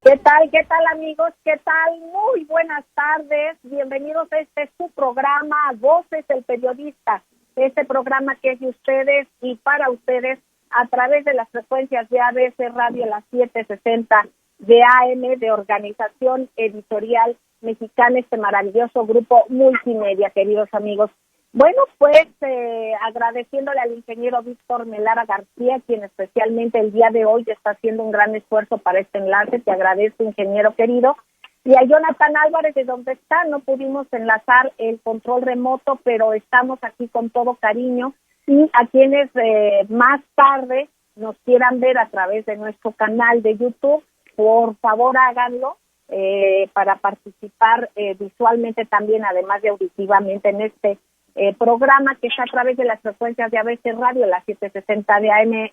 ¿Qué tal amigos? ¿Qué tal? Muy buenas tardes. Bienvenidos a su programa Voces del Periodista. Este programa que es de ustedes y para ustedes a través de las frecuencias de ABC Radio, las 760 de AM, de Organización Editorial Mexicana, este maravilloso grupo multimedia, queridos amigos. Bueno, pues agradeciéndole al ingeniero Víctor Melara García, quien especialmente el día de hoy está haciendo un gran esfuerzo para este enlace. Te agradezco, ingeniero querido. Y a Jonathan Álvarez, de donde está, no pudimos enlazar el control remoto, pero estamos aquí con todo cariño. Y a quienes más tarde nos quieran ver a través de nuestro canal de YouTube, por favor háganlo para participar visualmente también, además de auditivamente, en este programa que está a través de las frecuencias de ABC Radio, las 760 de AM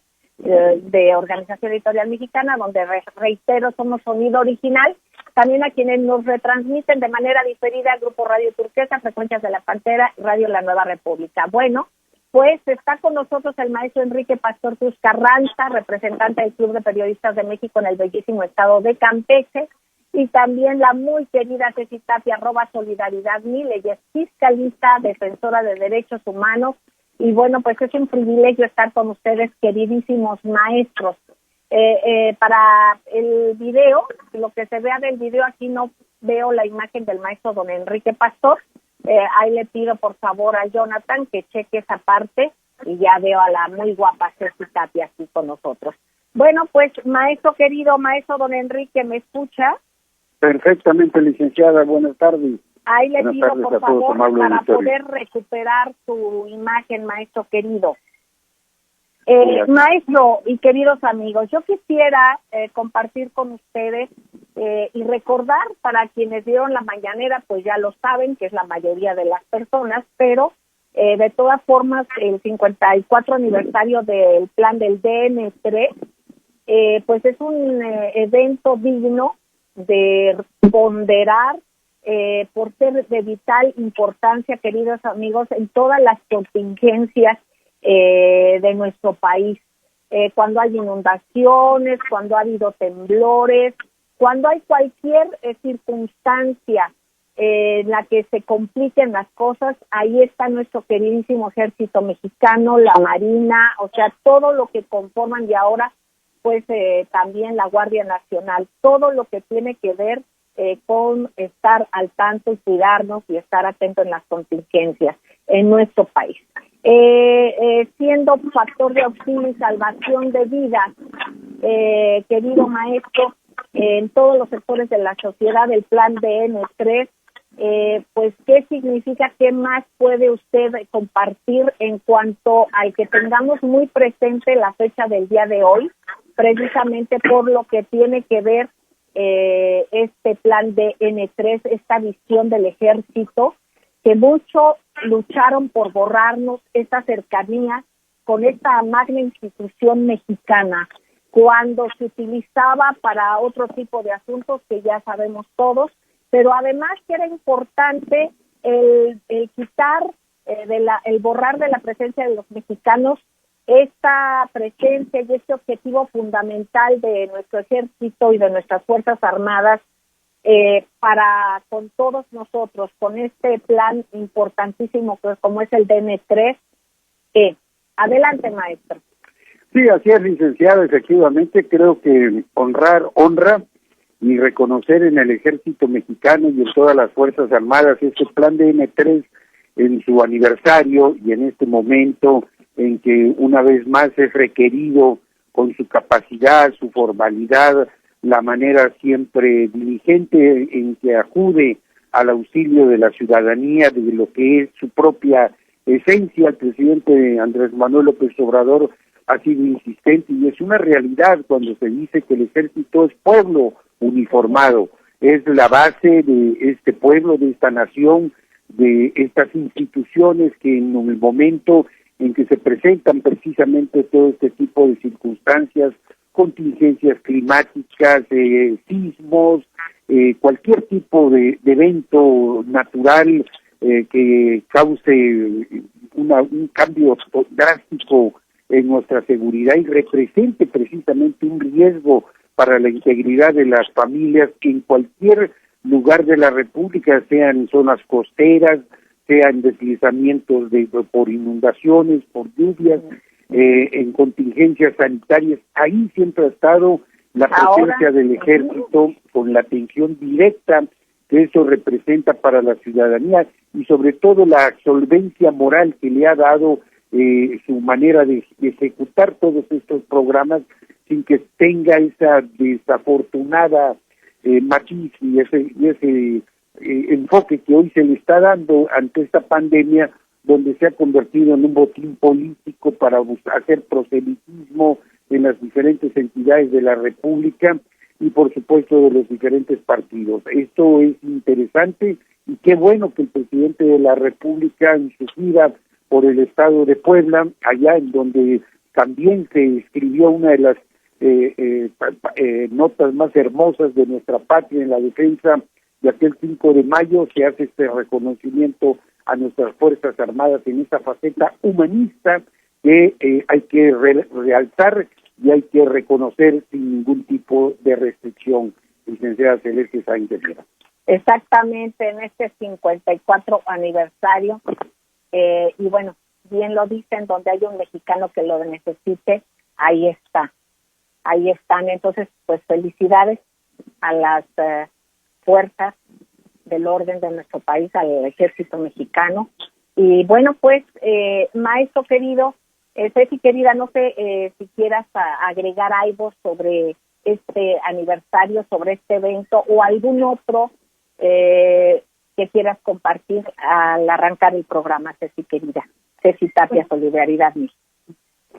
de Organización Editorial Mexicana, donde reitero, somos sonido original. También a quienes nos retransmiten de manera diferida el Grupo Radio Turquesa, Frecuencias de la Pantera y Radio La Nueva República. Bueno, pues está con nosotros el maestro Enrique Pastor Cruz Carranza, representante del Club de Periodistas de México en el bellísimo estado de Campeche, y también la muy querida Ceci Tapia, @Solidaridad1000, ella es fiscalista, defensora de derechos humanos, y bueno, pues es un privilegio estar con ustedes, queridísimos maestros. Para el video, lo que se vea del video, aquí no veo la imagen del maestro don Enrique Pastor, ahí le pido por favor a Jonathan que cheque esa parte, y ya veo a la muy guapa Ceci Tapia aquí con nosotros. Bueno, pues maestro querido, maestro don Enrique, ¿me escucha? Perfectamente, licenciada, buenas tardes. Ahí le pido, por favor, para poder recuperar su imagen, maestro querido. Maestro y queridos amigos, yo quisiera compartir con ustedes y recordar, para quienes vieron la mañanera, pues ya lo saben, que es la mayoría de las personas, pero de todas formas, el 54 aniversario del plan del DN3, pues es un evento digno de ponderar por ser de vital importancia, queridos amigos, en todas las contingencias de nuestro país. Cuando hay inundaciones, cuando ha habido temblores, cuando hay cualquier circunstancia en la que se compliquen las cosas, ahí está nuestro queridísimo ejército mexicano, la Marina, o sea, todo lo que conforman, y ahora pues también la Guardia Nacional, todo lo que tiene que ver con estar al tanto y cuidarnos y estar atento en las contingencias en nuestro país. Siendo factor de auxilio y salvación de vidas, querido maestro, en todos los sectores de la sociedad, el plan DN3, pues ¿qué significa? ¿Qué más puede usted compartir en cuanto al que tengamos muy presente la fecha del día de hoy, precisamente por lo que tiene que ver este plan DN3, esta visión del ejército, que mucho lucharon por borrarnos esa cercanía con esta magna institución mexicana, cuando se utilizaba para otro tipo de asuntos que ya sabemos todos, pero además que era importante el quitar, el borrar de la presencia de los mexicanos esta presencia y este objetivo fundamental de nuestro ejército y de nuestras Fuerzas Armadas para con todos nosotros, con este plan importantísimo como es el DN3. Adelante, maestro. Sí, así es, licenciada, efectivamente, creo que honra y reconocer en el ejército mexicano y en todas las Fuerzas Armadas este plan DN3 en su aniversario y en este momento en que una vez más es requerido con su capacidad, su formalidad, la manera siempre diligente en que acude al auxilio de la ciudadanía, de lo que es su propia esencia. El presidente Andrés Manuel López Obrador ha sido insistente y es una realidad cuando se dice que el ejército es pueblo uniformado, es la base de este pueblo, de esta nación, de estas instituciones que en el momento en que se presentan precisamente todo este tipo de circunstancias, contingencias climáticas, sismos, cualquier tipo de evento natural que cause un cambio drástico en nuestra seguridad y represente precisamente un riesgo para la integridad de las familias en cualquier lugar de la República, sean zonas costeras, sean deslizamientos por inundaciones, por lluvias, en contingencias sanitarias. Ahí siempre ha estado la presencia del ejército con la atención directa que eso representa para la ciudadanía y sobre todo la solvencia moral que le ha dado su manera de ejecutar todos estos programas sin que tenga esa desafortunada matiz y ese enfoque que hoy se le está dando ante esta pandemia, donde se ha convertido en un botín político para hacer proselitismo en las diferentes entidades de la República y por supuesto de los diferentes partidos. Esto es interesante y qué bueno que el presidente de la República en su gira por el estado de Puebla, allá en donde también se escribió una de las notas más hermosas de nuestra patria en la defensa de aquel 5 de mayo, se hace este reconocimiento a nuestras Fuerzas Armadas en esta faceta humanista que hay que realzar y hay que reconocer sin ningún tipo de restricción, licenciada Celeste Sáenz de Vera. Exactamente, en este 54 aniversario, y bueno, bien lo dicen, donde hay un mexicano que lo necesite, ahí está, ahí están. Entonces, pues felicidades a las fuerzas del orden de nuestro país, al ejército mexicano. Y bueno, pues, maestro querido, Ceci querida, no sé si quieras agregar algo sobre este aniversario, sobre este evento o algún otro que quieras compartir al arrancar el programa, Ceci querida. Ceci Tapia, Solidaridad México.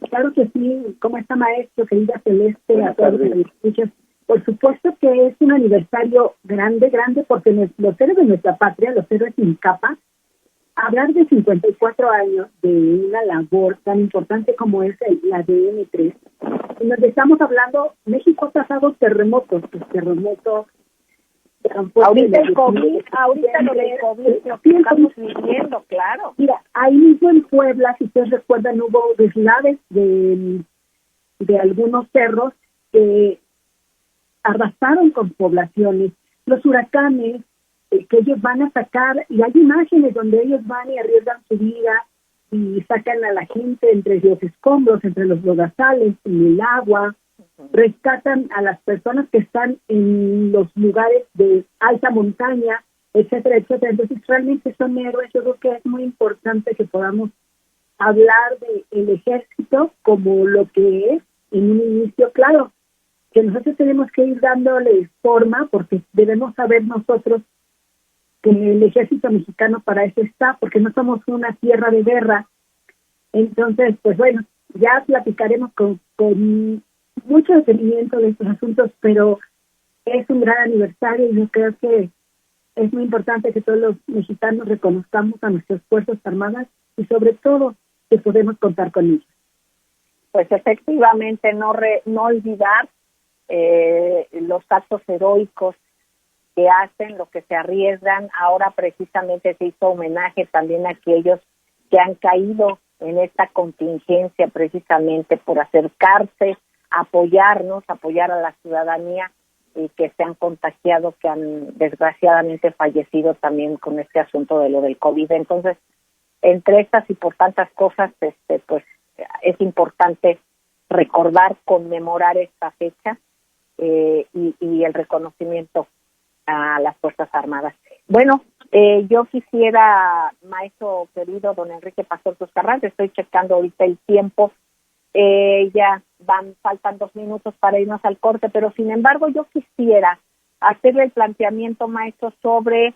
Claro que sí. ¿Cómo está, maestro, querida Celeste? A todos los escuchas. Por supuesto que es un aniversario grande, porque los héroes de nuestra patria, los héroes sin capa, hablar de 54 años de una labor tan importante como es la DN3, en donde estamos hablando, México ha pasado terremotos, ahorita el COVID, ahorita lo del COVID, lo que estamos viviendo, claro. Mira, ahí mismo en Puebla, si ustedes recuerdan, hubo deslaves de algunos cerros que arrasaron con poblaciones, los huracanes que ellos van a sacar, y hay imágenes donde ellos van y arriesgan su vida y sacan a la gente entre los escombros, entre los lodazales, en el agua, rescatan a las personas que están en los lugares de alta montaña, etcétera, etcétera. Entonces realmente son héroes. Yo creo que es muy importante que podamos hablar del ejército como lo que es en un inicio. Claro, que nosotros tenemos que ir dándole forma, porque debemos saber nosotros que el ejército mexicano para eso está, porque no somos una tierra de guerra. Entonces, pues bueno, ya platicaremos con mucho detenimiento de estos asuntos, pero es un gran aniversario y yo creo que es muy importante que todos los mexicanos reconozcamos a nuestras Fuerzas Armadas y sobre todo que podemos contar con ellos. Pues efectivamente, no olvidar los actos heroicos que hacen, lo que se arriesgan. Ahora precisamente se hizo homenaje también a aquellos que han caído en esta contingencia precisamente por acercarse, apoyar a la ciudadanía y que se han contagiado, que han desgraciadamente fallecido también con este asunto de lo del COVID. Entonces, entre estas y por tantas cosas, pues es importante recordar, conmemorar esta fecha y el reconocimiento a las Fuerzas Armadas. Bueno, yo quisiera, maestro querido don Enrique Pastor Tuscarrás, estoy checando ahorita el tiempo, faltan 2 minutos para irnos al corte, pero sin embargo yo quisiera hacerle el planteamiento, maestro, sobre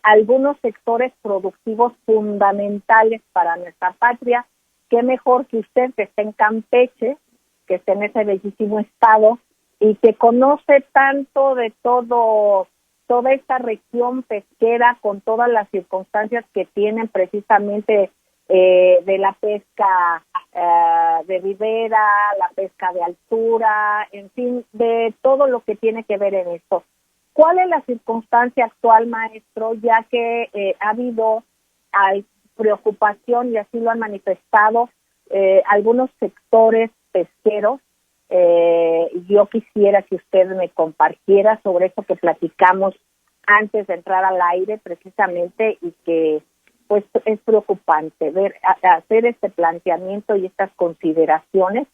algunos sectores productivos fundamentales para nuestra patria. Qué mejor que usted, que esté en Campeche, que esté en ese bellísimo estado y que conoce tanto de toda esta región pesquera, con todas las circunstancias que tienen precisamente de la pesca de ribera, la pesca de altura, en fin, de todo lo que tiene que ver en esto. ¿Cuál es la circunstancia actual, maestro, ya que ha habido preocupación, y así lo han manifestado algunos sectores pesqueros, Yo quisiera que usted me compartiera sobre eso que platicamos antes de entrar al aire precisamente, y que pues es preocupante hacer este planteamiento y estas consideraciones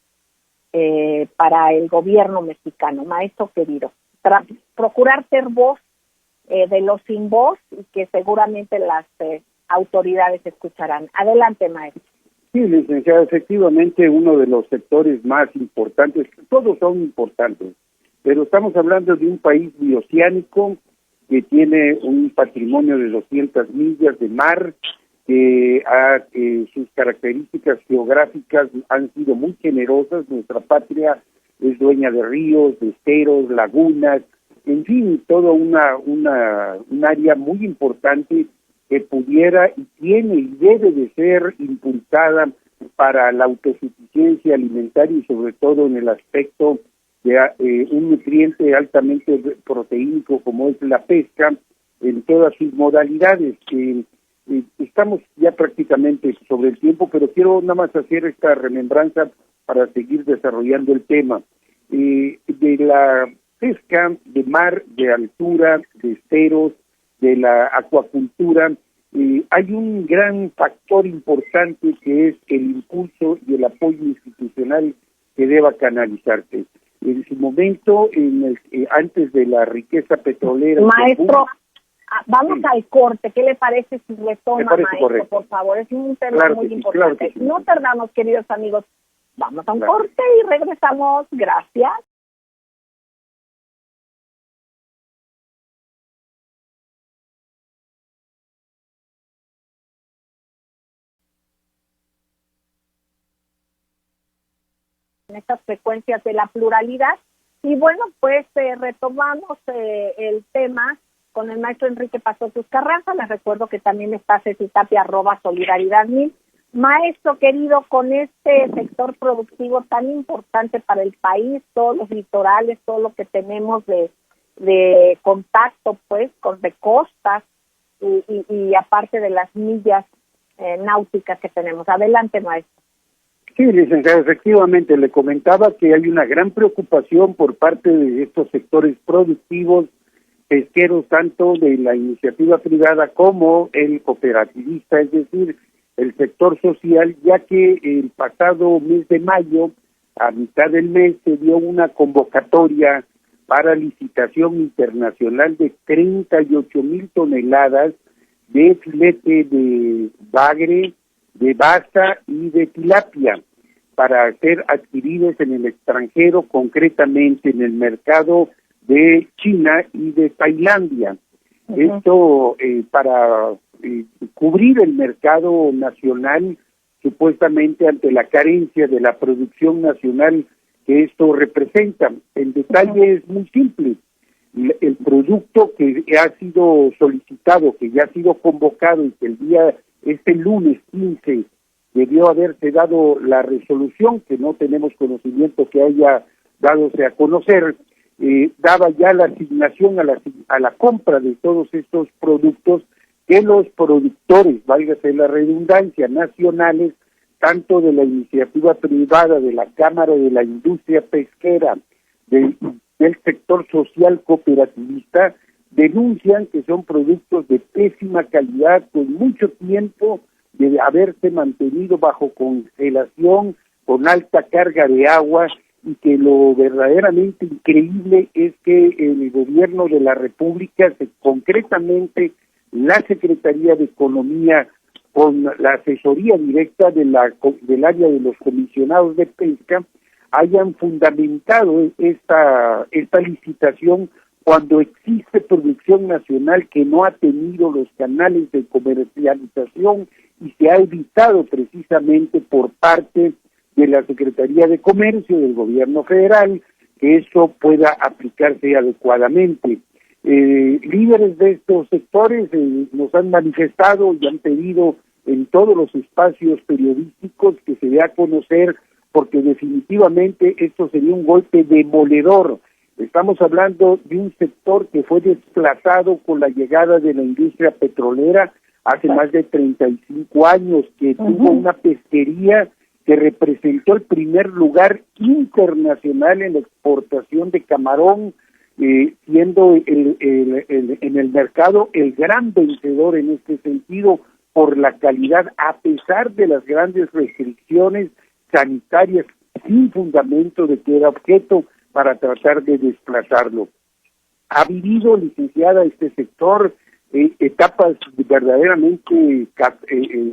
para el gobierno mexicano. Maestro querido, procurar ser voz de los sin voz, y que seguramente las autoridades escucharán. Adelante, maestro. Sí, licenciada, efectivamente uno de los sectores más importantes, todos son importantes, pero estamos hablando de un país bioceánico que tiene un patrimonio de 200 millas de mar, que sus características geográficas han sido muy generosas. Nuestra patria es dueña de ríos, de esteros, lagunas, en fin, todo un área muy importante que pudiera y tiene y debe de ser impulsada para la autosuficiencia alimentaria, y sobre todo en el aspecto de un nutriente altamente proteínico como es la pesca en todas sus modalidades. Estamos ya prácticamente sobre el tiempo, pero quiero nada más hacer esta remembranza para seguir desarrollando el tema. De la pesca de mar, de altura, de esteros, de la acuacultura, hay un gran factor importante que es el impulso y el apoyo institucional que deba canalizarse. En su momento, antes de la riqueza petrolera... Maestro, vamos al corte. ¿Qué le parece si retoma, maestro, correcto, por favor? Es un tema muy importante. Claro, no tardamos, queridos amigos. Vamos a un corte y regresamos. Gracias. En estas frecuencias de la pluralidad. Y bueno, pues retomamos el tema con el maestro Enrique Pasotus Carranza. Les recuerdo que también está Ceci Tapia, @Solidaridad1000. Maestro querido, con este sector productivo tan importante para el país, todos los litorales, todo lo que tenemos de contacto, pues, de costas y aparte de las millas náuticas que tenemos. Adelante, maestro. Sí, licenciado, efectivamente, le comentaba que hay una gran preocupación por parte de estos sectores productivos pesqueros, tanto de la iniciativa privada como el cooperativista, es decir, el sector social, ya que el pasado mes de mayo, a mitad del mes, se dio una convocatoria para licitación internacional de 38,000 toneladas de filete de bagre, de baza y de tilapia, para ser adquiridos en el extranjero, concretamente en el mercado de China y de Tailandia. Esto para cubrir el mercado nacional, supuestamente ante la carencia de la producción nacional que esto representa. El detalle es muy simple. El producto que ha sido solicitado, que ya ha sido convocado y que este lunes 15 debió haberse dado la resolución, que no tenemos conocimiento que haya dadose a conocer, daba ya la asignación a la compra de todos estos productos que los productores, válgase la redundancia, nacionales, tanto de la iniciativa privada, de la Cámara de la Industria Pesquera, del sector social cooperativista, denuncian que son productos de pésima calidad, con mucho tiempo de haberse mantenido bajo congelación, con alta carga de agua, y que lo verdaderamente increíble es que el gobierno de la República, concretamente la Secretaría de Economía, con la asesoría directa del área de los comisionados de pesca, hayan fundamentado esta licitación cuando existe producción nacional que no ha tenido los canales de comercialización y se ha evitado precisamente por parte de la Secretaría de Comercio del Gobierno Federal que eso pueda aplicarse adecuadamente. Líderes de estos sectores nos han manifestado y han pedido en todos los espacios periodísticos que se dé a conocer, porque definitivamente esto sería un golpe demoledor. Estamos hablando de un sector que fue desplazado con la llegada de la industria petrolera hace más de 35 años, que tuvo una pesquería que representó el primer lugar internacional en la exportación de camarón, siendo en el mercado el gran vencedor en este sentido por la calidad, a pesar de las grandes restricciones sanitarias sin fundamento de que era objeto para tratar de desplazarlo. Ha vivido, licenciada, este sector etapas verdaderamente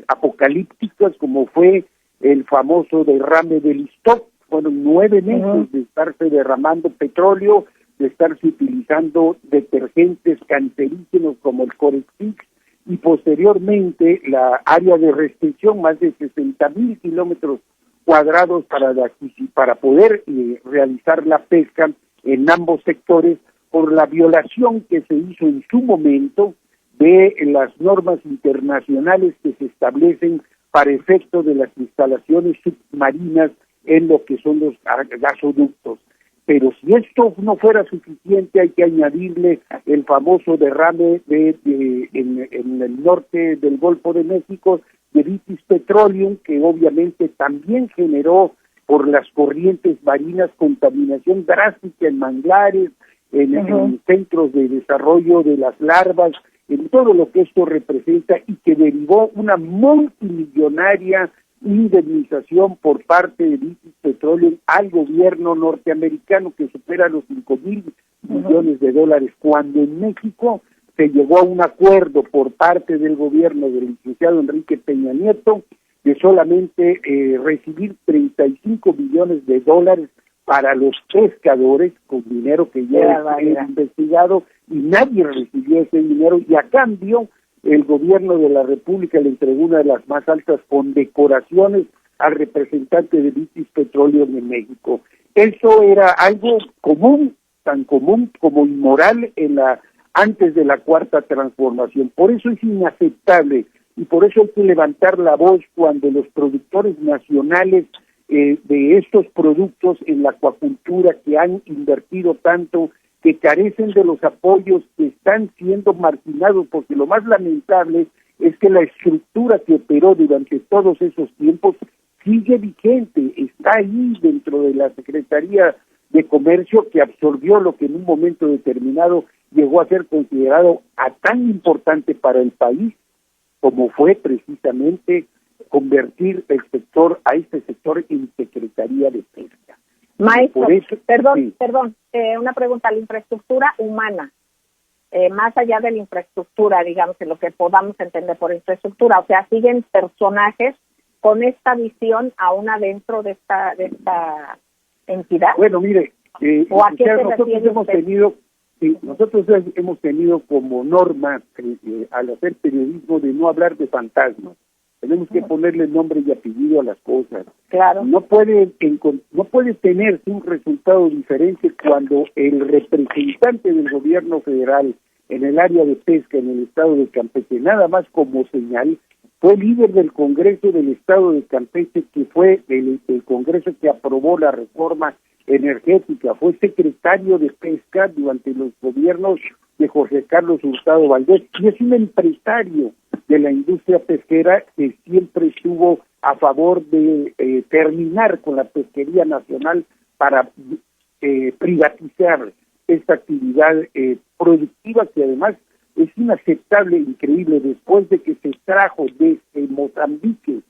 apocalípticas, como fue el famoso derrame del stock. Fueron 9 meses de estarse derramando petróleo, de estarse utilizando detergentes cancerígenos como el Corexix, y posteriormente la área de restricción, más de 60,000 kilómetros cuadrados para poder realizar la pesca en ambos sectores, por la violación que se hizo en su momento de las normas internacionales que se establecen para efecto de las instalaciones submarinas en lo que son los gasoductos. Pero si esto no fuera suficiente, hay que añadirle el famoso derrame en el norte del Golfo de México de Vitis Petroleum, que obviamente también generó por las corrientes marinas contaminación drástica en manglares, en centros de desarrollo de las larvas, en todo lo que esto representa, y que derivó una multimillonaria indemnización por parte de British Petroleum al gobierno norteamericano, que supera los 5,000 millones de dólares, cuando en México se llegó a un acuerdo por parte del gobierno del licenciado Enrique Peña Nieto de solamente recibir 35 millones de dólares para los pescadores, con dinero que ya era investigado, y nadie recibió ese dinero, y a cambio el gobierno de la República le entregó una de las más altas condecoraciones al representante de British Petroleum en México. Eso era algo común, tan común como inmoral antes de la Cuarta Transformación. Por eso es inaceptable, y por eso hay que levantar la voz cuando los productores nacionales de estos productos en la acuacultura, que han invertido tanto, que carecen de los apoyos, que están siendo marginados, porque lo más lamentable es que la estructura que operó durante todos esos tiempos sigue vigente, está ahí dentro de la Secretaría de Comercio, que absorbió lo que en un momento determinado llegó a ser considerado tan importante para el país como fue precisamente convertir este sector en Secretaría de Pesca. Maestro, eso, perdón, una pregunta: la infraestructura humana, más allá de la infraestructura, digamos, en lo que podamos entender por infraestructura, o sea, siguen personajes con esta visión aún adentro de esta entidad. Bueno, mire, ¿O a qué nosotros hemos tenido como norma al hacer periodismo de no hablar de fantasmas. Tenemos que ponerle nombre y apellido a las cosas. Claro. No puede tenerse un resultado diferente cuando el representante del gobierno federal en el área de pesca en el estado de Campeche, nada más como señal, fue líder del Congreso del estado de Campeche, que fue el Congreso que aprobó la reforma energética, fue secretario de Pesca durante los gobiernos de Jorge Carlos Hurtado Valdés, y es un empresario de la industria pesquera que siempre estuvo a favor de terminar con la pesquería nacional para privatizar esta actividad productiva, que además es inaceptable, increíble, después de que se extrajo desde Mozambique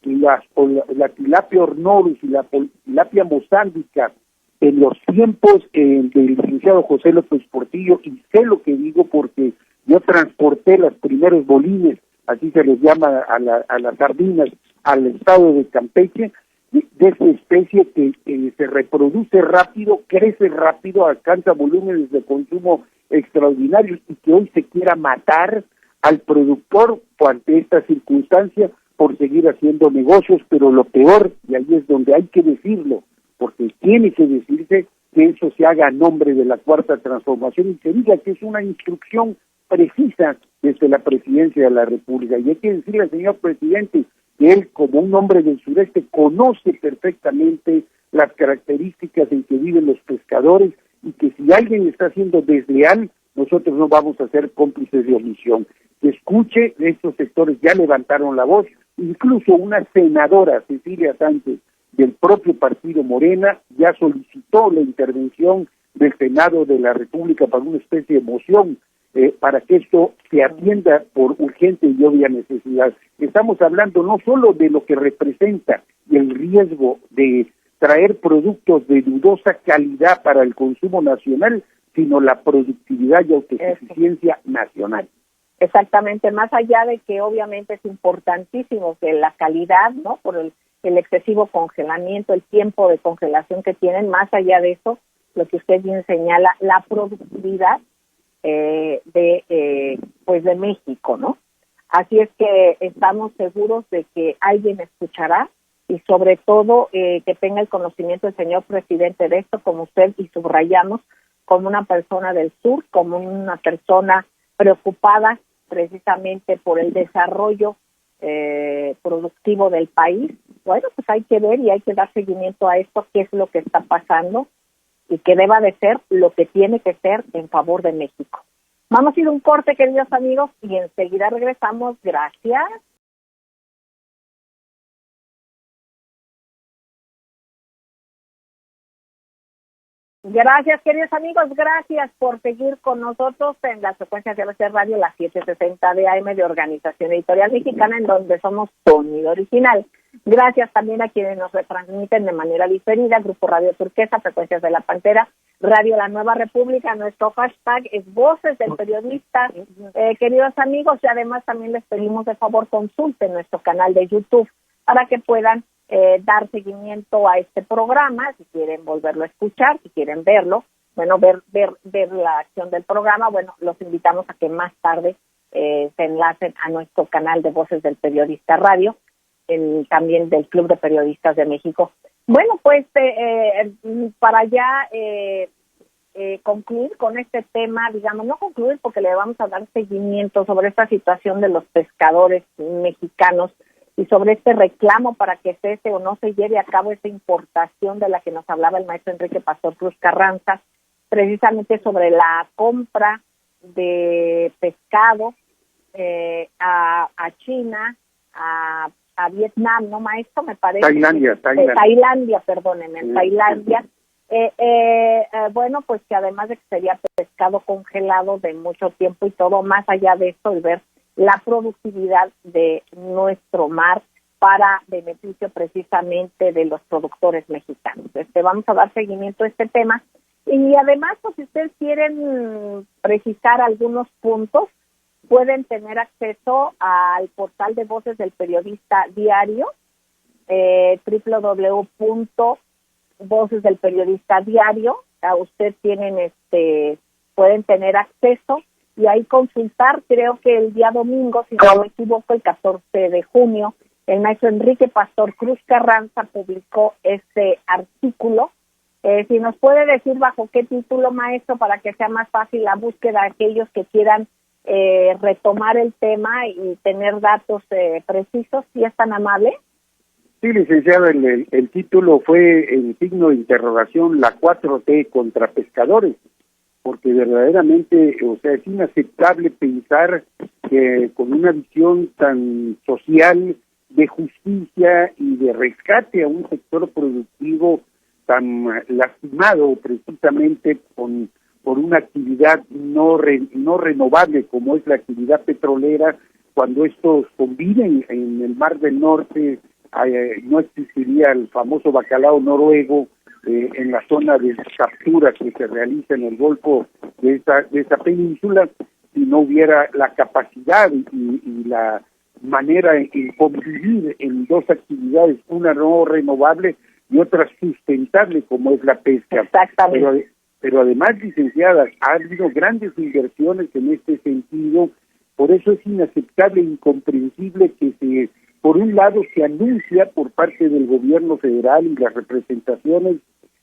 la tilapia ornorus y la tilapia mozambica en los tiempos del licenciado José López Portillo, y sé lo que digo porque yo transporté los primeros bolines, así se les llama a las sardinas, al estado de Campeche, de esa especie que se reproduce rápido, crece rápido, alcanza volúmenes de consumo extraordinarios, y que hoy se quiera matar al productor ante esta circunstancia por seguir haciendo negocios. Pero lo peor, y ahí es donde hay que decirlo, porque tiene que decirse, que eso se haga a nombre de la Cuarta Transformación y se diga que es una instrucción precisa desde la Presidencia de la República. Y hay que decirle al señor presidente que él, como un hombre del sureste, conoce perfectamente las características en que viven los pescadores, y que si alguien está siendo desleal, nosotros no vamos a ser cómplices de omisión. Que escuche, estos sectores ya levantaron la voz, Incluso una senadora, Cecilia Sánchez, del propio partido Morena, ya solicitó la intervención del Senado de la República para una especie de moción para que esto se atienda por urgente y obvia necesidad. Estamos hablando no solo de lo que representa el riesgo de traer productos de dudosa calidad para el consumo nacional, sino la productividad y autosuficiencia nacional. Exactamente, más allá de que obviamente es importantísimo que la calidad, ¿no? Por el excesivo congelamiento, el tiempo de congelación que tienen, más allá de eso, lo que usted bien señala, la productividad de México, ¿no? Así es que estamos seguros de que alguien escuchará y sobre todo que tenga el conocimiento el señor presidente de esto, como usted y subrayamos, como una persona del sur, como una persona preocupada precisamente por el desarrollo productivo del país. Bueno, pues hay que ver y hay que dar seguimiento a esto, qué es lo que está pasando y que deba de ser lo que tiene que ser en favor de México. Vamos a ir a un corte, queridos amigos, y enseguida regresamos. Gracias. Gracias, queridos amigos, gracias por seguir con nosotros en las frecuencias de ABC Radio, las 760 de AM de Organización Editorial Mexicana, en donde somos sonido original. Gracias también a quienes nos retransmiten de manera diferida, Grupo Radio Turquesa, Frecuencias de la Pantera, Radio La Nueva República, nuestro hashtag es Voces del Periodista. Queridos amigos, y además también les pedimos de favor consulten nuestro canal de YouTube para que puedan dar seguimiento a este programa, si quieren volverlo a escuchar, si quieren verlo, bueno, ver la acción del programa, bueno, los invitamos a que más tarde se enlacen a nuestro canal de Voces del Periodista Radio, también del Club de Periodistas de México. Bueno, pues para ya concluir con este tema, digamos, no concluir porque le vamos a dar seguimiento sobre esta situación de los pescadores mexicanos y sobre este reclamo para que cese o no se lleve a cabo esa importación de la que nos hablaba el maestro Enrique Pastor Cruz Carranza, precisamente sobre la compra de pescado a China, a Vietnam, ¿no, maestro? Me parece. Tailandia, perdónenme, en Tailandia. Bueno, pues que además de que sería pescado congelado de mucho tiempo y todo, más allá de esto, el ver la productividad de nuestro mar para beneficio precisamente de los productores mexicanos. Vamos a dar seguimiento a este tema y además, pues si ustedes quieren precisar algunos puntos, pueden tener acceso al portal de Voces del Periodista Diario, www.vocesdelperiodistadiario. Usted pueden tener acceso y ahí consultar. Creo que el día domingo, si no me equivoco, el 14 de junio, el maestro Enrique Pastor Cruz Carranza publicó este artículo. Si nos puede decir bajo qué título, maestro, para que sea más fácil la búsqueda de aquellos que quieran retomar el tema y tener datos precisos, si es tan amable. Sí, licenciado, el título fue el signo de interrogación, la 4T contra pescadores, porque verdaderamente, o sea, es inaceptable pensar que con una visión tan social de justicia y de rescate a un sector productivo tan lastimado precisamente por una actividad no renovable como es la actividad petrolera, cuando estos conviven en el Mar del Norte, no existiría el famoso bacalao noruego en la zona de captura que se realiza en el Golfo de esa península, si no hubiera la capacidad y la manera en convivir en dos actividades, una no renovable y otra sustentable como es la pesca. Exactamente. Pero además, licenciadas, ha habido grandes inversiones en este sentido, por eso es inaceptable e incomprensible que por un lado se anuncia por parte del gobierno federal y las representaciones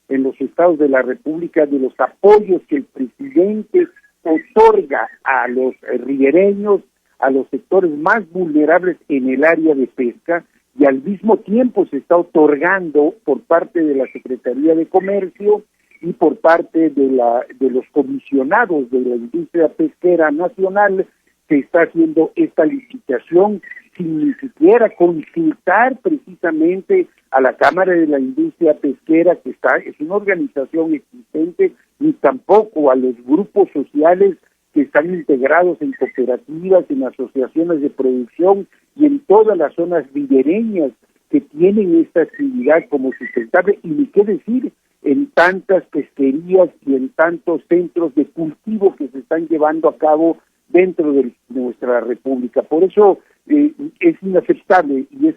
en los estados de la República de los apoyos que el presidente otorga a los ribereños, a los sectores más vulnerables en el área de pesca, y al mismo tiempo se está otorgando por parte de la Secretaría de Comercio y por parte de los comisionados de la industria pesquera nacional, se está haciendo esta licitación sin ni siquiera consultar precisamente a la Cámara de la Industria Pesquera, que es una organización existente, ni tampoco a los grupos sociales que están integrados en cooperativas, en asociaciones de producción y en todas las zonas ribereñas que tienen esta actividad como sustentable, y ni qué decir en tantas pesquerías y en tantos centros de cultivo que se están llevando a cabo dentro de nuestra república. Por eso es inaceptable, y es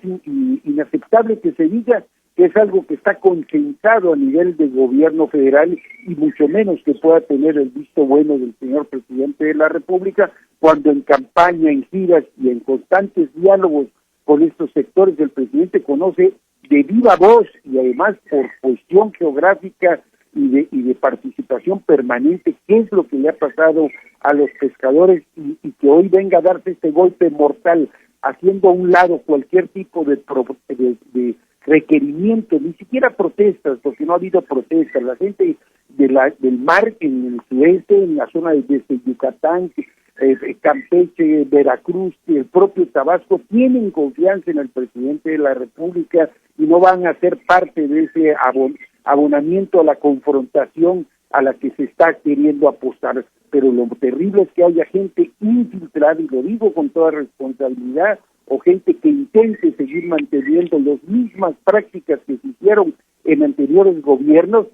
inaceptable que se diga que es algo que está consensado a nivel del gobierno federal, y mucho menos que pueda tener el visto bueno del señor presidente de la República, cuando en campaña, en giras y en constantes diálogos con estos sectores el presidente conoce de viva voz, y además por cuestión geográfica y de participación permanente, qué es lo que le ha pasado a los pescadores, y que hoy venga a darse este golpe mortal, haciendo a un lado cualquier tipo de requerimiento, ni siquiera protestas, porque no ha habido protestas. La gente del mar en el sureste, en la zona desde Yucatán, Campeche, Veracruz, el propio Tabasco, tienen confianza en el presidente de la República y no van a ser parte de ese abonamiento a la confrontación a la que se está queriendo apostar. Pero lo terrible es que haya gente infiltrada, y lo digo con toda responsabilidad, o gente que intente seguir manteniendo las mismas prácticas que se hicieron en anteriores gobiernos,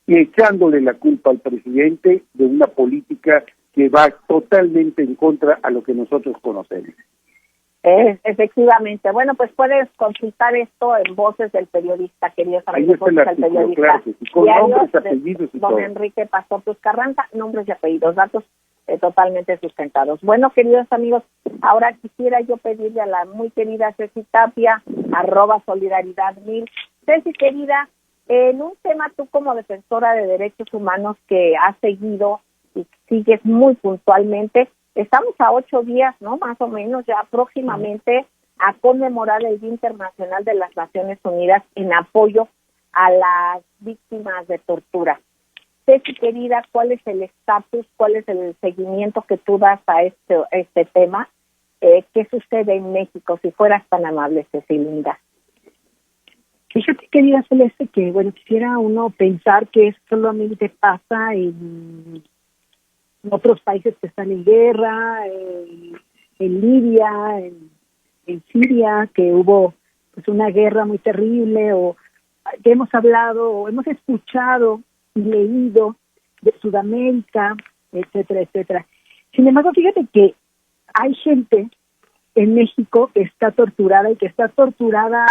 y echándole la culpa al presidente de una política que va totalmente en contra a lo que nosotros conocemos. Efectivamente. Bueno, pues puedes consultar esto en Voces del Periodista, queridos amigos. Ahí está el artículo, claro que sí, con nombres, apellidos y don todo. Enrique Pastor Cruz Carranza, nombres y apellidos, datos totalmente sustentados. Bueno, queridos amigos, ahora quisiera yo pedirle a la muy querida Ceci Tapia, @solidaridad1000. Ceci, querida, en un tema, tú como defensora de derechos humanos que has seguido y sigues muy puntualmente, estamos a 8 días, ¿no? Más o menos, ya próximamente, a conmemorar el Día Internacional de las Naciones Unidas en apoyo a las víctimas de tortura. Ceci, querida, ¿cuál es el estatus, cuál es el seguimiento que tú das a este tema? ¿Qué sucede en México? Si fueras tan amable, Ceci, linda. Fíjate, querida Celeste, que, bueno, quisiera uno pensar que eso solamente pasa en otros países que están en guerra, en Libia, en Siria, que hubo pues una guerra muy terrible, o que hemos hablado, o hemos escuchado y leído de Sudamérica, etcétera, etcétera. Sin embargo, fíjate que hay gente en México que está torturada, y que está torturada.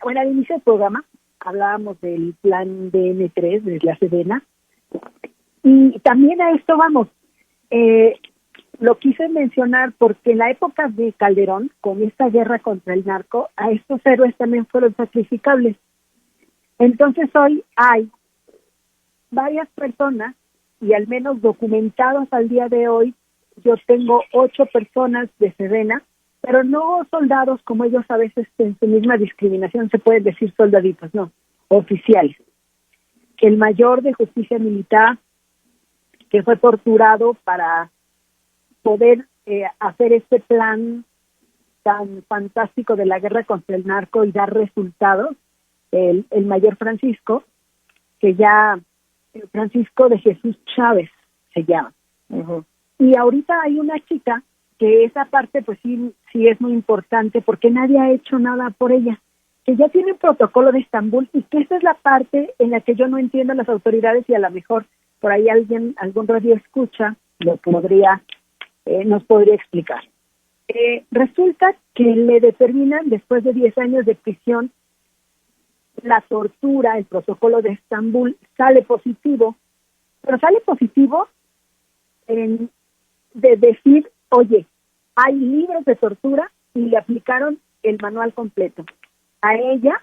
Bueno, al inicio del programa hablábamos del plan DN3 de la Sedena, y también a esto vamos. Lo quise mencionar porque en la época de Calderón, con esta guerra contra el narco, a estos héroes también fueron sacrificables. Entonces hoy hay varias personas, y al menos documentados al día de hoy, yo tengo 8 personas de Sedena, pero no soldados, como ellos a veces en su misma discriminación se pueden decir soldaditos, no, oficiales. El mayor de justicia militar, que fue torturado para poder hacer este plan tan fantástico de la guerra contra el narco y dar resultados, el mayor Francisco, que ya Francisco de Jesús Chávez se llama. Uh-huh. Y ahorita hay una chica que esa parte pues sí es muy importante, porque nadie ha hecho nada por ella, que ya tiene un protocolo de Estambul, y que esa es la parte en la que yo no entiendo a las autoridades, y a lo mejor por ahí algún radio escucha, nos podría explicar. Resulta que le determinan, después de 10 años de prisión, la tortura, el protocolo de Estambul, sale positivo, pero sale positivo de decir, oye, hay libros de tortura, y le aplicaron el manual completo. A ella,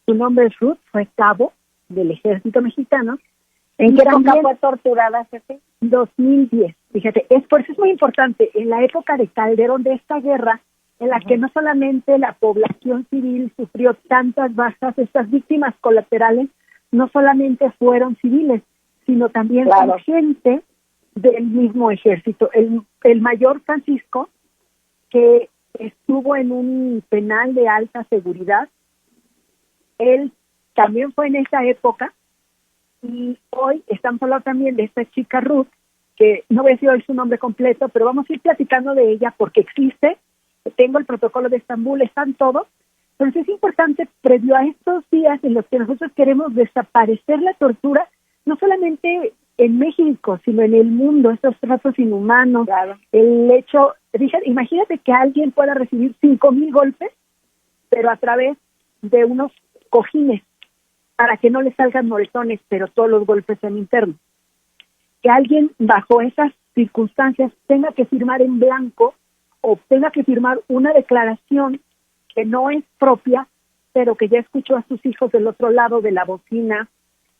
su nombre es Ruth, fue cabo del Ejército Mexicano. ¿En qué época fue torturada, Ceci? 2010. Fíjate, por eso es muy importante, en la época de Calderón, de esta guerra, en la que no solamente la población civil sufrió tantas bajas, estas víctimas colaterales no solamente fueron civiles, sino también gente del mismo ejército. El mayor Francisco, que estuvo en un penal de alta seguridad. Él también fue en esa época, y hoy estamos hablando también de esta chica Ruth, que no voy a decir hoy su nombre completo, pero vamos a ir platicando de ella porque existe. Tengo el protocolo de Estambul, están todos. Entonces es importante, previo a estos días en los que nosotros queremos desaparecer la tortura, no solamente en México, sino en el mundo, estos tratos inhumanos, Claro. el hecho, imagínate que alguien pueda recibir 5,000 golpes, pero a través de unos cojines, para que no le salgan moretones, pero todos los golpes sean internos. Que alguien bajo esas circunstancias tenga que firmar en blanco o tenga que firmar una declaración que no es propia, pero que ya escuchó a sus hijos del otro lado de la bocina,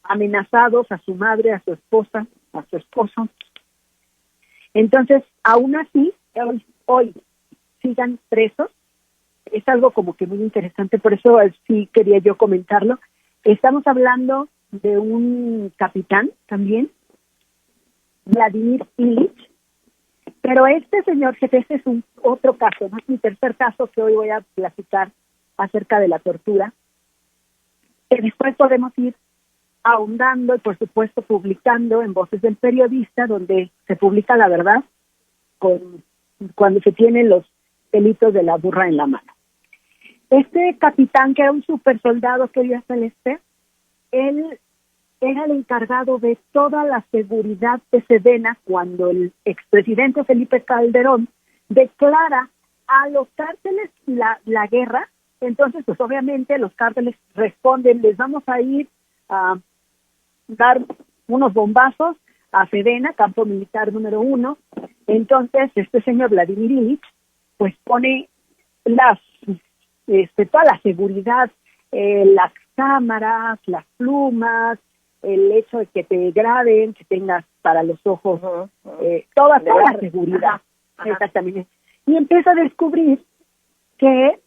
amenazados, a su madre, a su esposa, a su esposo. Entonces, aún así, hoy sigan presos. Es algo como que muy interesante, por eso sí quería yo comentarlo. Estamos hablando de un capitán también, Vladimir Ilich, pero este señor, jefe, este es otro caso, no es mi tercer caso que hoy voy a platicar acerca de la tortura, que después podemos ir ahondando y por supuesto publicando en Voces del Periodista, donde se publica la verdad cuando se tienen los pelitos de la burra en la mano. Este capitán, que era un super soldado que vio Celeste, él era el encargado de toda la seguridad de Sedena cuando el expresidente Felipe Calderón declara a los cárteles la guerra. Entonces, pues obviamente los cárteles responden, les vamos a ir a dar unos bombazos a Sedena, campo militar número 1. Entonces, este señor Vladimir Ilich, pues pone toda la seguridad, las cámaras, las plumas, el hecho de que te graben, que tengas para los ojos, toda la seguridad. Ajá. Exactamente. Y empieza a descubrir que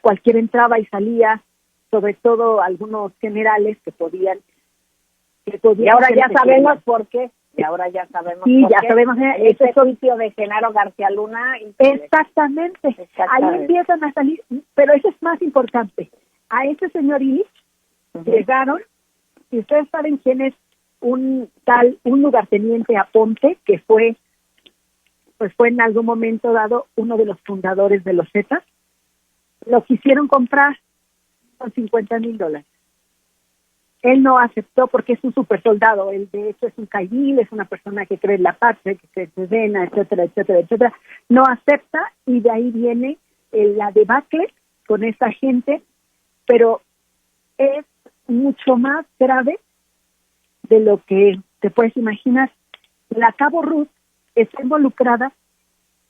cualquiera entraba y salía, sobre todo algunos generales que podían y ahora ya sabemos por qué. Y ahora ya sabemos sí, por ya qué. sabemos Ese juicio de Genaro García Luna. Exactamente. Ahí empiezan a salir, pero eso es más importante. A ese señor Ilich llegaron, y ustedes saben quién es un lugarteniente Aponte, que fue en algún momento dado uno de los fundadores de los Zetas. Lo quisieron comprar con $50,000. Él no aceptó porque es un super soldado. Él, de hecho, es un caidil, es una persona que cree en la patria, que cree en Sedena, etcétera, etcétera, etcétera. No acepta, y de ahí viene la debacle con esta gente, pero es mucho más grave de lo que te puedes imaginar. La cabo Ruth está involucrada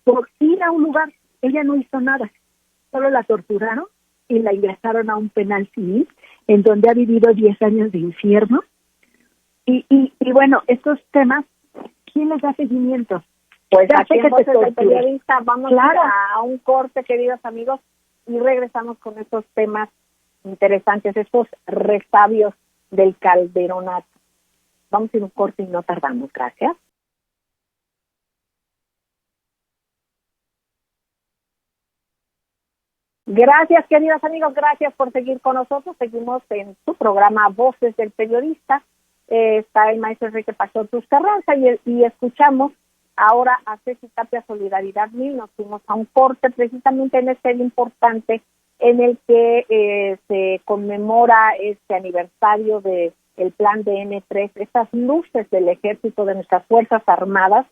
por ir a un lugar. Ella no hizo nada, solo la torturaron y la ingresaron a un penal civil en donde ha vivido 10 años de infierno. Y bueno, estos temas, ¿quién les da seguimiento? Pues aquí en Voces del Periodista vamos claro. a un corte, queridos amigos, y regresamos con estos temas interesantes, estos resabios del Calderonato. Vamos a ir a un corte y no tardamos. Gracias. Gracias, queridos amigos, gracias por seguir con nosotros. Seguimos en su programa Voces del Periodista. Está el maestro Enrique Pastor Cruz Carranza y escuchamos ahora a Ceci Tapia, Solidaridad 1000. Nos fuimos a un corte precisamente en este día importante en el que se conmemora este aniversario de el plan de N3, estas luces del ejército, de nuestras Fuerzas Armadas.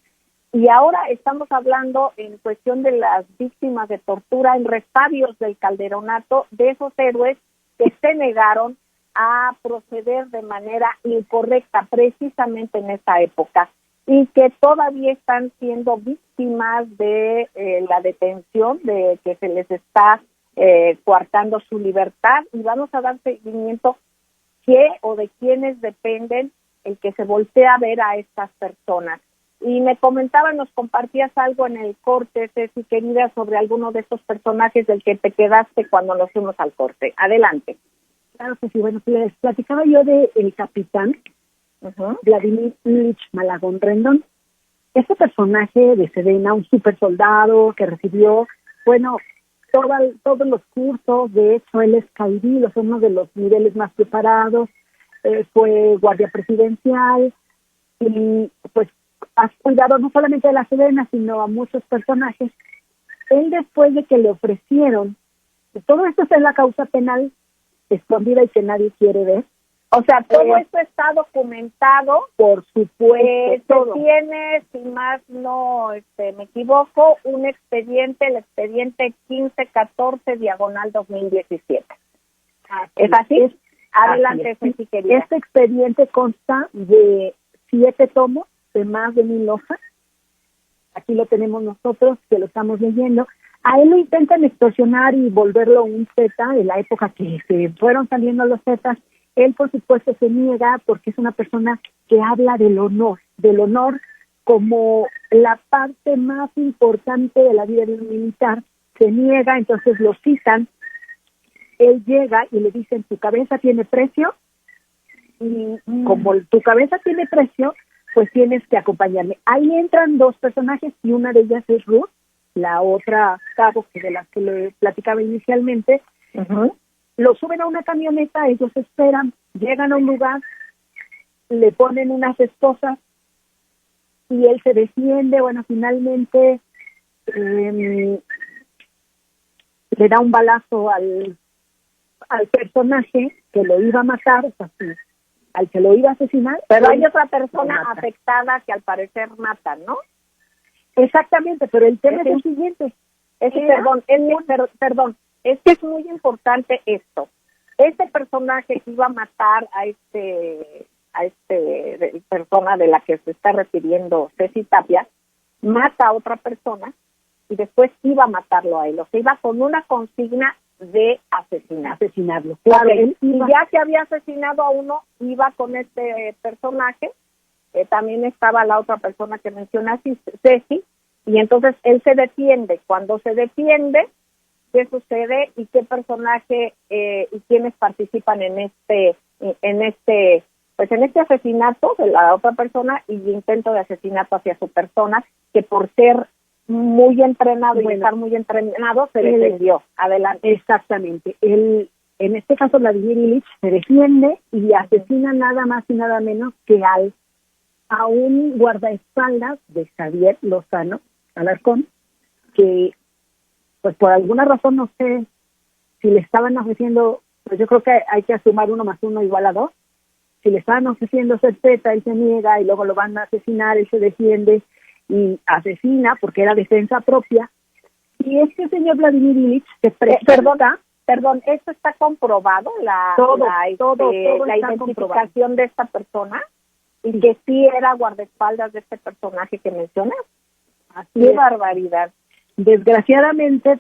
Y ahora estamos hablando en cuestión de las víctimas de tortura, en resabios del Calderonato, de esos héroes que se negaron a proceder de manera incorrecta precisamente en esa época y que todavía están siendo víctimas de la detención, de que se les está coartando su libertad, y vamos a dar seguimiento qué o de quiénes dependen el que se voltee a ver a estas personas. Y me comentaban, nos compartías algo en el corte, Ceci, querida, sobre alguno de estos personajes del que te quedaste cuando nos fuimos al corte. Adelante. Claro que sí. Bueno, les platicaba yo del capitán Vladimir Ilich Malagón Rendón. Este personaje de Sedena, un super soldado que recibió, bueno, todos los cursos, de hecho él es caudillo, es uno de los niveles más preparados, fue guardia presidencial y pues ha cuidado no solamente de la Sedena, sino a muchos personajes. Él, después de que le ofrecieron, todo esto es en la causa penal escondida y que nadie quiere ver. O sea, todo esto está documentado. Por supuesto. Se tiene, si más no me equivoco, un expediente, el expediente 1514/2017. ¿Es así? Adelante, sí. Querida. Este expediente consta de 7 tomos de más de 1000 hojas. Aquí lo tenemos nosotros, que lo estamos leyendo. A él lo intentan extorsionar y volverlo un Z en la época que se fueron saliendo los Zetas. Él, por supuesto, se niega porque es una persona que habla del honor como la parte más importante de la vida de un militar. Se niega, entonces lo citan. Él llega y le dicen, ¿tu cabeza tiene precio? Y como tu cabeza tiene precio, pues tienes que acompañarme. Ahí entran 2 personajes y una de ellas es Ruth, la otra cabo de las que le platicaba inicialmente. Lo suben a una camioneta, ellos esperan, llegan a un lugar, le ponen unas esposas y él se defiende. Bueno, finalmente le da un balazo al personaje que lo iba a matar, o sea, al que lo iba a asesinar. Pero hay otra persona afectada que al parecer mata, ¿no? Exactamente, pero el tema es el siguiente. Perdón, es que es muy importante esto. Este personaje que iba a matar a este persona de la que se está refiriendo Ceci Tapia, mata a otra persona y después iba a matarlo a él. O sea, iba con una consigna de asesinarlo. Claro, okay. Y ya que había asesinado a uno, iba con este personaje. También estaba la otra persona que mencionaste, Ceci, y entonces él se defiende. Cuando se defiende, ¿qué sucede y qué personaje y quiénes participan en este asesinato de la otra persona y intento de asesinato hacia su persona, que por ser muy entrenado y estar muy entrenado se defendió? Adelante. Exactamente. Él, en este caso, Vladimir Ilich se defiende y asesina nada más y nada menos que a un guardaespaldas de Javier Lozano Alarcón, que pues por alguna razón, no sé si le estaban ofreciendo, pues yo creo que hay que sumar 1 más 1 igual a 2. Si le estaban ofreciendo ser Z, él se niega y luego lo van a asesinar, él se defiende y asesina porque era defensa propia. Y este señor Vladimir Ilich se presenta... Perdón, ¿esto está comprobado? La identificación de esta persona y que sí era guardaespaldas de este personaje que mencionas. ¡Qué barbaridad! Desgraciadamente,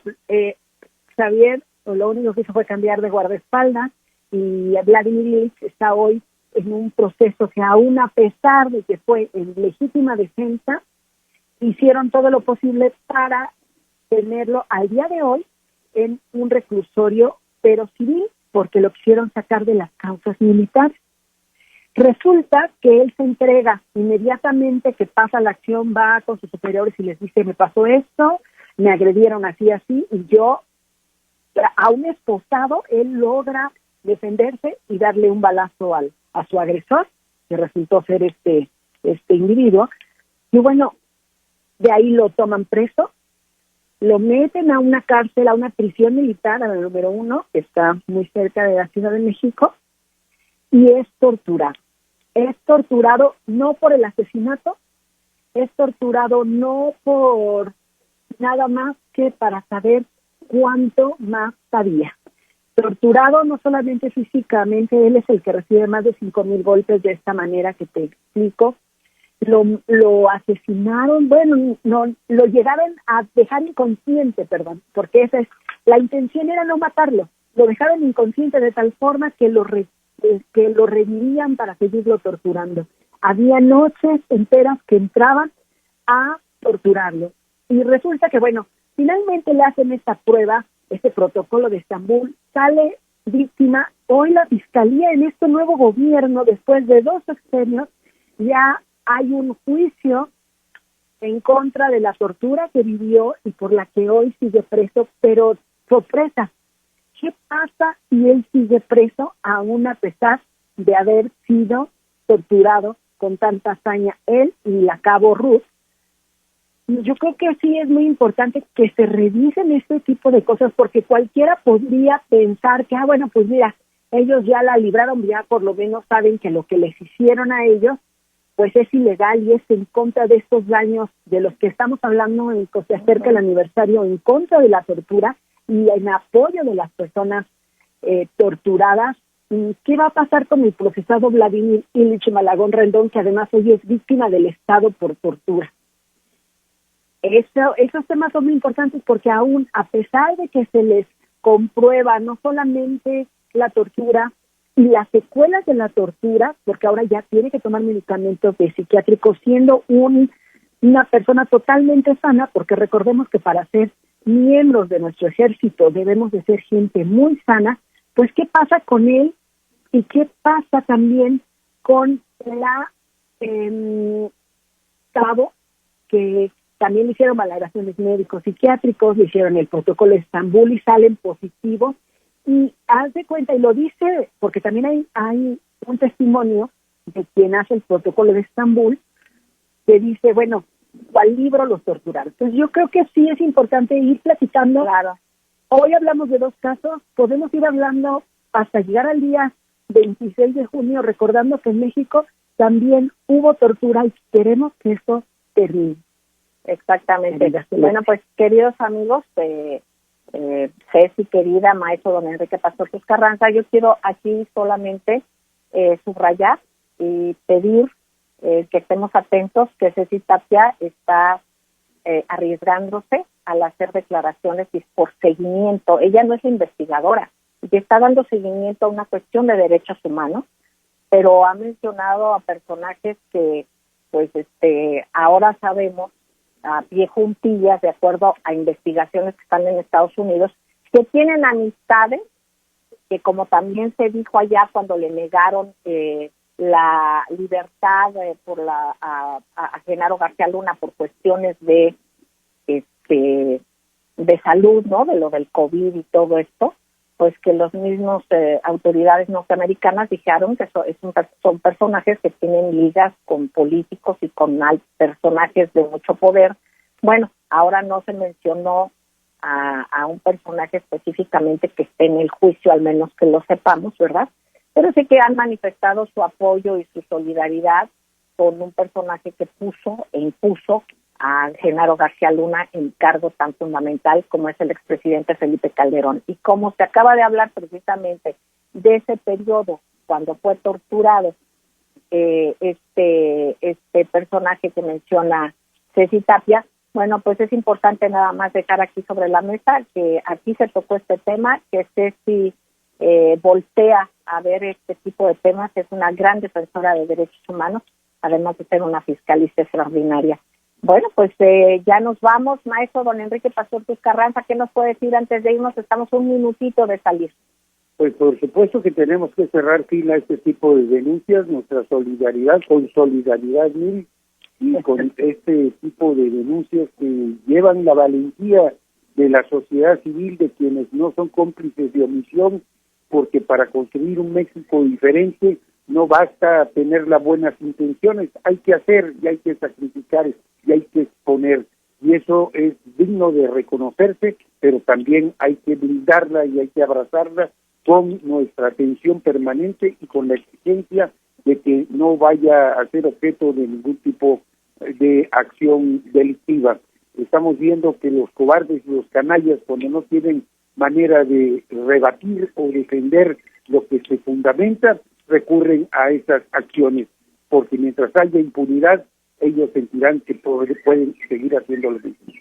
Xavier lo único que hizo fue cambiar de guardaespaldas y Vladimir Ilich está hoy en un proceso que, aún a pesar de que fue en legítima defensa, hicieron todo lo posible para tenerlo al día de hoy en un reclusorio, pero civil, porque lo quisieron sacar de las causas militares. Resulta que él se entrega inmediatamente que pasa la acción, va con sus superiores y les dice, me pasó esto, me agredieron así, y yo, aún esposado, él logra defenderse y darle un balazo a su agresor, que resultó ser este individuo. Y bueno, de ahí lo toman preso, lo meten a una cárcel, a una prisión militar, a la número 1, que está muy cerca de la Ciudad de México, y es torturado. Es torturado no por el asesinato, es torturado no por nada más que para saber cuánto más sabía. Torturado no solamente físicamente, él es el que recibe más de 5,000 golpes de esta manera que te explico. Lo asesinaron, bueno, no, lo llegaron a dejar inconsciente, porque esa es, la intención era no matarlo, lo dejaron inconsciente de tal forma que lo revivían para seguirlo torturando. Había noches enteras que entraban a torturarlo. Y resulta que, bueno, finalmente le hacen esta prueba, este protocolo de Estambul, sale víctima. Hoy la Fiscalía, en este nuevo gobierno, después de 2 sexenios, ya hay un juicio en contra de la tortura que vivió y por la que hoy sigue preso, pero sorpresa, ¿qué pasa si él sigue preso aún a pesar de haber sido torturado con tanta hazaña él y la cabo Ruth? Yo creo que sí es muy importante que se revisen este tipo de cosas, porque cualquiera podría pensar que, bueno, pues mira, ellos ya la libraron, ya por lo menos saben que lo que les hicieron a ellos pues es ilegal y es en contra de estos daños de los que estamos hablando en que se acerca el aniversario, en contra de la tortura y en apoyo de las personas torturadas. ¿Y qué va a pasar con el procesado Vladimir Ilich Malagón Rendón, que además hoy es víctima del Estado por tortura? Esos temas son muy importantes porque aún, a pesar de que se les comprueba no solamente la tortura y las secuelas de la tortura, porque ahora ya tiene que tomar medicamentos de psiquiátricos siendo una persona totalmente sana, porque recordemos que para ser miembros de nuestro ejército debemos de ser gente muy sana. Pues ¿qué pasa con él? ¿Y qué pasa también con la cabo, que también le hicieron valoraciones médicos psiquiátricos, le hicieron el protocolo de Estambul y salen positivos? Y haz de cuenta, y lo dice, porque también hay un testimonio de quien hace el protocolo de Estambul, que dice, bueno, ¿cuál libro los torturaron? Entonces yo creo que sí es importante ir platicando. Claro. Hoy hablamos de 2 casos, podemos ir hablando hasta llegar al día 26 de junio, recordando que en México también hubo tortura y queremos que esto termine. Exactamente. Bueno, pues queridos amigos, Ceci, querida, maestro don Enrique Pastor Cruz Carranza, yo quiero aquí solamente subrayar y pedir que estemos atentos, que Ceci Tapia está arriesgándose al hacer declaraciones y por seguimiento. Ella no es investigadora y está dando seguimiento a una cuestión de derechos humanos, pero ha mencionado a personajes que pues ahora sabemos a pie juntillas, de acuerdo a investigaciones que están en Estados Unidos, que tienen amistades, que como también se dijo allá cuando le negaron la libertad a Genaro García Luna por cuestiones de salud, ¿no? De lo del COVID y todo esto, pues que los mismos autoridades norteamericanas dijeron que son personajes que tienen ligas con políticos y con personajes de mucho poder. Bueno, ahora no se mencionó a un personaje específicamente que esté en el juicio, al menos que lo sepamos, ¿verdad? Pero sí que han manifestado su apoyo y su solidaridad con un personaje que puso e impuso a Genaro García Luna en cargo tan fundamental como es el expresidente Felipe Calderón. Y como se acaba de hablar precisamente de ese periodo cuando fue torturado este personaje que menciona Ceci Tapia, bueno, pues es importante nada más dejar aquí sobre la mesa que aquí se tocó este tema, que Ceci voltea a ver este tipo de temas, es una gran defensora de derechos humanos, además de ser una fiscalista extraordinaria. Bueno, pues ya nos vamos, maestro don Enrique Pastor Cruz Carranza, ¿qué nos puede decir antes de irnos? Estamos un minutito de salir. Pues por supuesto que tenemos que cerrar fila a este tipo de denuncias, nuestra solidaridad con Solidaridad 1000 y con este tipo de denuncias que llevan la valentía de la sociedad civil, de quienes no son cómplices de omisión, porque para construir un México diferente no basta tener las buenas intenciones, hay que hacer y hay que sacrificar y hay que exponer, y eso es digno de reconocerse, pero también hay que blindarla y hay que abrazarla con nuestra atención permanente y con la exigencia de que no vaya a ser objeto de ningún tipo de acción delictiva. Estamos viendo que los cobardes y los canallas, cuando no tienen manera de rebatir o defender lo que se fundamenta, recurren a esas acciones, porque mientras haya impunidad, ellos sentirán que pueden seguir haciendo lo mismo.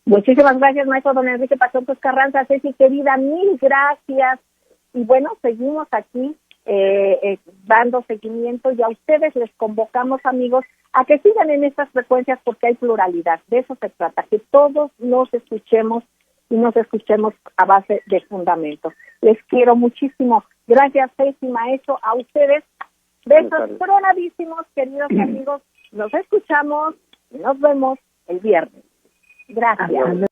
Muchísimas gracias, maestro don Enrique Pastor Cruz Carranza. Ceci, querida, mil gracias. Y bueno, seguimos aquí dando seguimiento, y a ustedes les convocamos, amigos, a que sigan en estas frecuencias porque hay pluralidad. De eso se trata, que todos nos escuchemos y nos escuchemos a base de fundamentos. Les quiero muchísimo. Gracias, Ceci, maestro, a ustedes. Besos tronadísimos, queridos amigos. Nos escuchamos y nos vemos el viernes. Gracias.